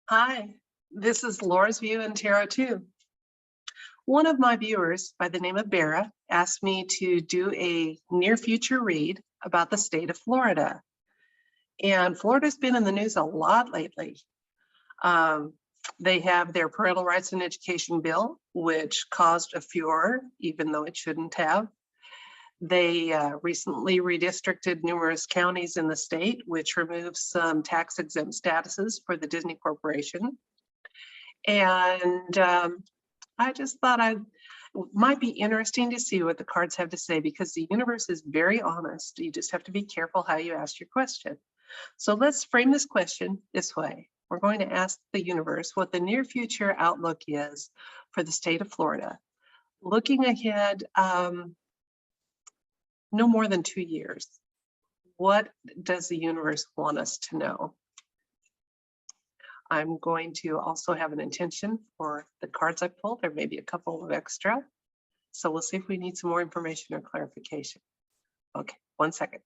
Hi, this is Laura's View in Tarot 2. One of my viewers by the name of Bara asked me to do a near future read about the state of Florida. And Florida's been in the news a lot lately. They have their parental rights and education bill, which caused a furor, even though it shouldn't have. They recently redistricted numerous counties in the state, which removes some tax exempt statuses for the Disney Corporation. And I just thought it might be interesting to see what the cards have to say, because the universe is very honest. You just have to be careful how you ask your question. So let's frame this question this way. We're going to ask the universe what the near future outlook is for the state of Florida. Looking ahead, no more than 2 years. What does the universe want us to know? I'm going to also have an intention for the cards I pulled. There may be a couple of extra. So we'll see if we need some more information or clarification. Okay, 1 second.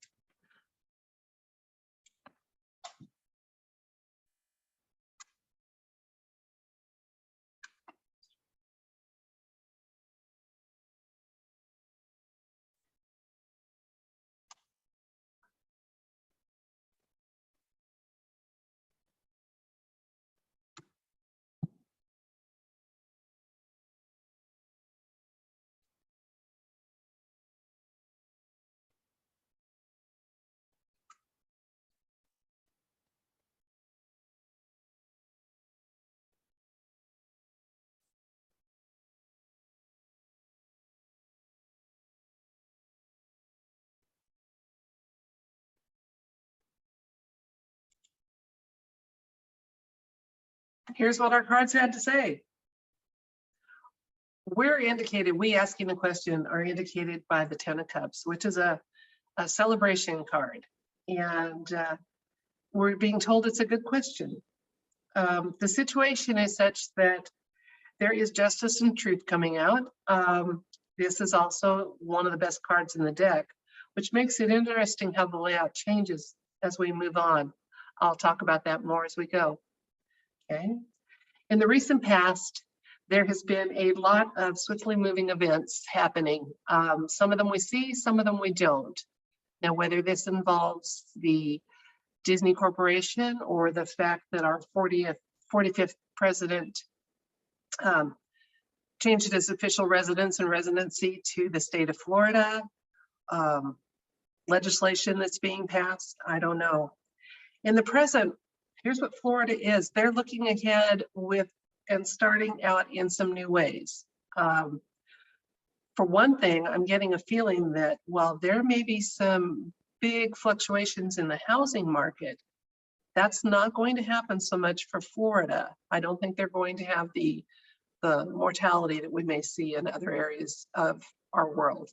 Here's what our cards had to say. We asking the question are indicated by the 10 of Cups, which is a celebration card. And we're being told it's a good question. The situation is such that there is justice and truth coming out. This is also one of the best cards in the deck, which makes it interesting how the layout changes as we move on. I'll talk about that more as we go. Okay. In the recent past, there has been a lot of swiftly moving events happening. Some of them we see, some of them we don't. Now, whether this involves the Disney Corporation or the fact that our 45th president changed his official residence and residency to the state of Florida, legislation that's being passed, I don't know. In the present, here's what Florida is. They're looking ahead with and starting out in some new ways. For one thing, I'm getting a feeling that while there may be some big fluctuations in the housing market, that's not going to happen so much for Florida. I don't think they're going to have the mortality that we may see in other areas of our world.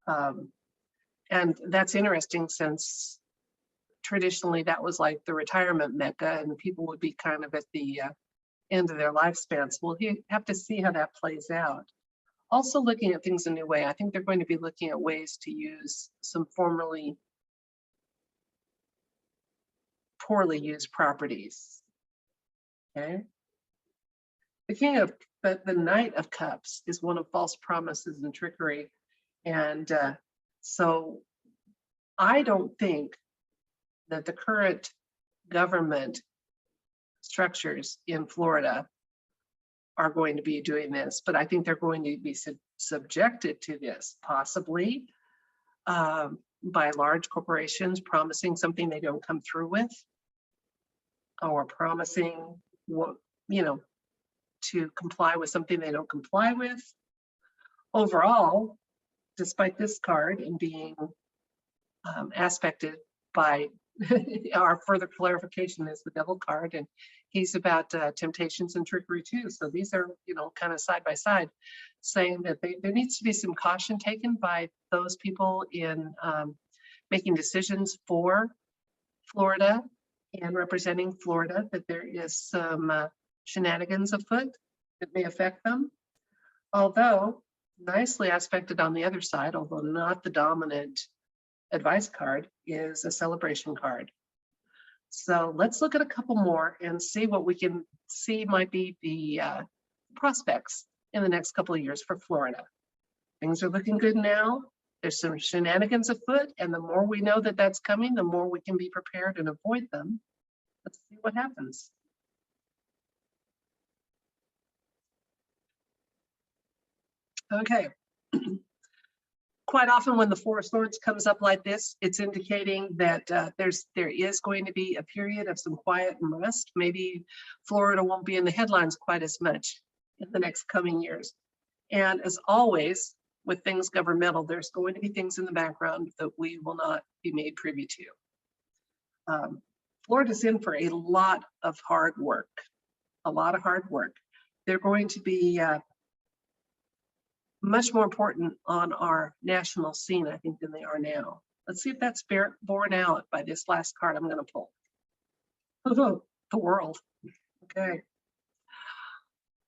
And that's interesting, since traditionally that was like the retirement mecca and people would be kind of at the end of their lifespans. We'll have to see how that plays out. Also looking at things a new way. I think they're going to be looking at ways to use some formerly poorly used properties. Okay. The Knight of Cups is one of false promises and trickery. And so I don't think that the current government structures in Florida are going to be doing this, but I think they're going to be subjected to this, possibly by large corporations promising something they don't come through with, or promising what, to comply with something they don't comply with. Overall, despite this card and being aspected by our further clarification is the Devil card, and he's about temptations and trickery too. So these are, kind of side by side, saying that there needs to be some caution taken by those people in making decisions for Florida and representing Florida, that there is some shenanigans afoot that may affect them. Although nicely aspected on the other side, although not the dominant advice card, is a celebration card. So let's look at a couple more and see what we can see might be the prospects in the next couple of years for Florida. Things are looking good now. There's some shenanigans afoot, and the more we know that that's coming, the more we can be prepared and avoid them. Let's see what happens. Okay. Quite often when the Four of Swords comes up like this, it's indicating that there is going to be a period of some quiet and rest. Maybe Florida won't be in the headlines quite as much in the next coming years. And as always, with things governmental, there's going to be things in the background that we will not be made privy to. Florida's in for a lot of hard work, a lot of hard work. They're going to be much more important on our national scene, I think, than they are now. Let's see if that's borne out by this last card I'm going to pull. The World. Okay.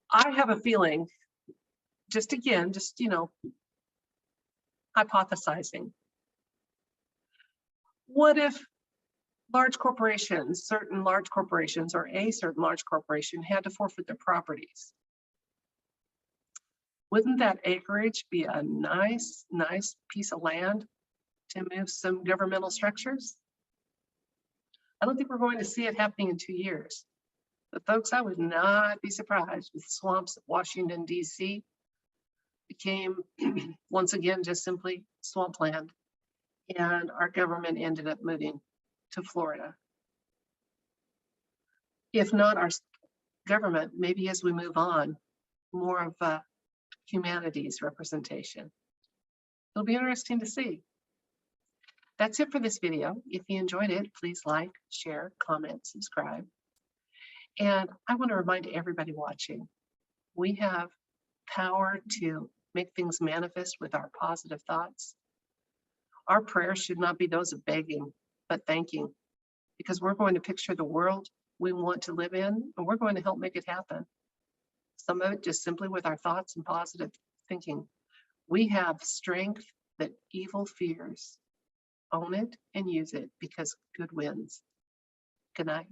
I have a feeling, just you know, hypothesizing. What if large corporations, certain large corporations, or a certain large corporation had to forfeit their properties? Wouldn't that acreage be a nice piece of land to move some governmental structures? I don't think we're going to see it happening in 2 years. But folks, I would not be surprised if swamps of Washington, D.C. became once again just simply swampland, and our government ended up moving to Florida. If not our government, maybe as we move on, more of humanity's representation. It'll be interesting to see. That's it for this video. If you enjoyed it, please like, share, comment, subscribe. And I want to remind everybody watching, we have power to make things manifest with our positive thoughts. Our prayers should not be those of begging, but thanking, because we're going to picture the world we want to live in, and we're going to help make it happen. Some of it just simply with our thoughts and positive thinking. We have strength that evil fears. Own it and use it, because good wins. Good night.